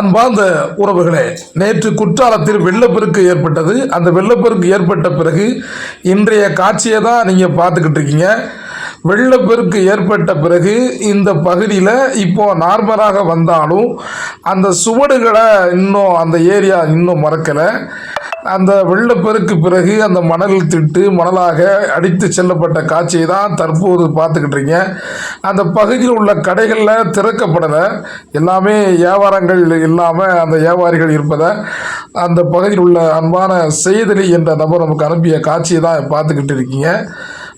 அன்பார்ந்த உறவுகளே, நேற்று குற்றாலத்தில் வெள்ளப்பெருக்கு ஏற்பட்டது. அந்த வெள்ளப்பெருக்கு ஏற்பட்ட பிறகு இன்றைய காட்சியை தான் நீங்கள் பார்த்துக்கிட்டு இருக்கீங்க. வெள்ளப்பெருக்கு ஏற்பட்ட பிறகு இந்த பகுதியில் இப்போ நார்மலாக வந்தாலும் அந்த சுவடுகளை இன்னும் அந்த ஏரியா இன்னும் மறக்கலை. அந்த வெள்ளப்பெருக்கு பிறகு அந்த மணல் திட்டு மணலாக அடித்து செல்லப்பட்ட காட்சியை தான் தற்போது பார்த்துக்கிட்டு இருக்கீங்க. அந்த பகுதியில் உள்ள கடைகளில் திறக்கப்படலை, எல்லாமே வியாபாரங்கள் இல்லாமல் அந்த வியாபாரிகள் இருப்பதை அந்த பகுதியில் உள்ள அன்பான செய்தலி என்ற நபர் நமக்கு அனுப்பிய காட்சியை தான் பார்த்துக்கிட்டு இருக்கீங்க.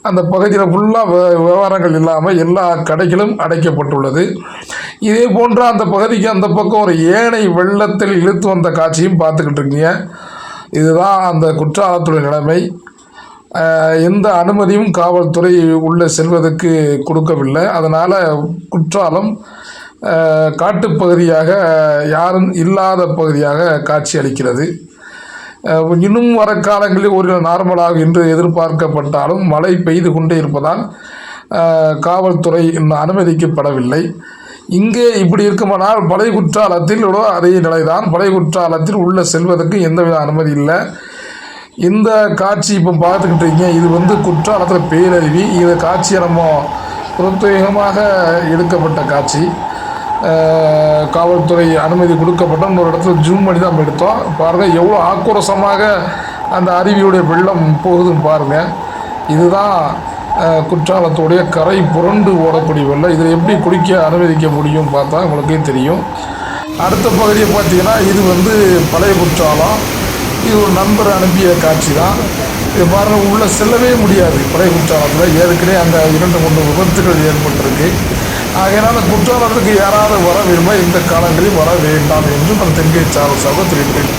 அந்த பகுதியில் ஃபுல்லாக வியாபாரங்கள் இல்லாமல் எல்லா கடைகளும் அடைக்கப்பட்டுள்ளது. இதே போன்ற அந்த பகுதிக்கு அந்த பக்கம் ஒரு ஏனை வெள்ளத்தில் இழுத்து வந்த காட்சியும் பார்த்துக்கிட்டு இருக்கீங்க. இதுதான் அந்த குற்றாலத்துடைய நிலைமை. எந்த அனுமதியும் காவல்துறை உள்ளே செல்வதற்கு கொடுக்கவில்லை. அதனால் குற்றாலம் காட்டுப்பகுதியாக யாரும் இல்லாத பகுதியாக காட்சி அளிக்கிறது. இன்னும் வர காலங்களில் ஒரு நார்மலாக என்று எதிர்பார்க்கப்பட்டாலும் மழை பெய்து கொண்டே இருப்பதால் காவல்துறை இன்னும் அனுமதிக்கப்படவில்லை. இங்கே இப்படி இருக்குமானால் பழைய குற்றாலத்தில் அதே நிலைதான். பழைய குற்றாலத்தில் உள்ளே செல்வதற்கு எந்தவித அனுமதி இல்லை. இந்த காட்சி இப்போ பார்த்துக்கிட்டு இருக்கீங்க. இது குற்றாலத்தில் பேரருவி. இந்த காட்சியை நம்ம பிரத்யேகமாக எடுக்கப்பட்ட காட்சி. காவல்துறை அனுமதி கொடுக்கப்பட்ட ஒரு இடத்துல ஜூம் பண்ணி தான் நம்ம எடுத்தோம். பாருங்கள் எவ்வளோ ஆக்ரோஷமாக அந்த அருவியுடைய வெள்ளம் போகுதுன்னு பாருங்கள். இதுதான் குற்றாலத்துடைய கரை புரண்டு ஓடக்கூடிய வெள்ளம். இதில் எப்படி குளிக்க அனுமதிக்க முடியும் பார்த்தா உங்களுக்கே தெரியும். அடுத்த பகுதியை பார்த்தீங்கன்னா இது பழைய குற்றாலம். இது ஒரு நண்பர் அனுப்பிய காட்சி தான். இது பாருங்கள், உள்ளே செல்லவே முடியாது. பழைய குற்றாலத்தில் ஏற்கனவே அங்கே 2-3 விபத்துகள் ஏற்பட்டிருக்கு. ஆகையினால் குற்றாலத்துக்கு யாராவது வர வேண்டுமா இந்த காலங்களில் வர வேண்டாம் என்று நான் தென்கை சார்பாக தெரிவிக்கிறேன்.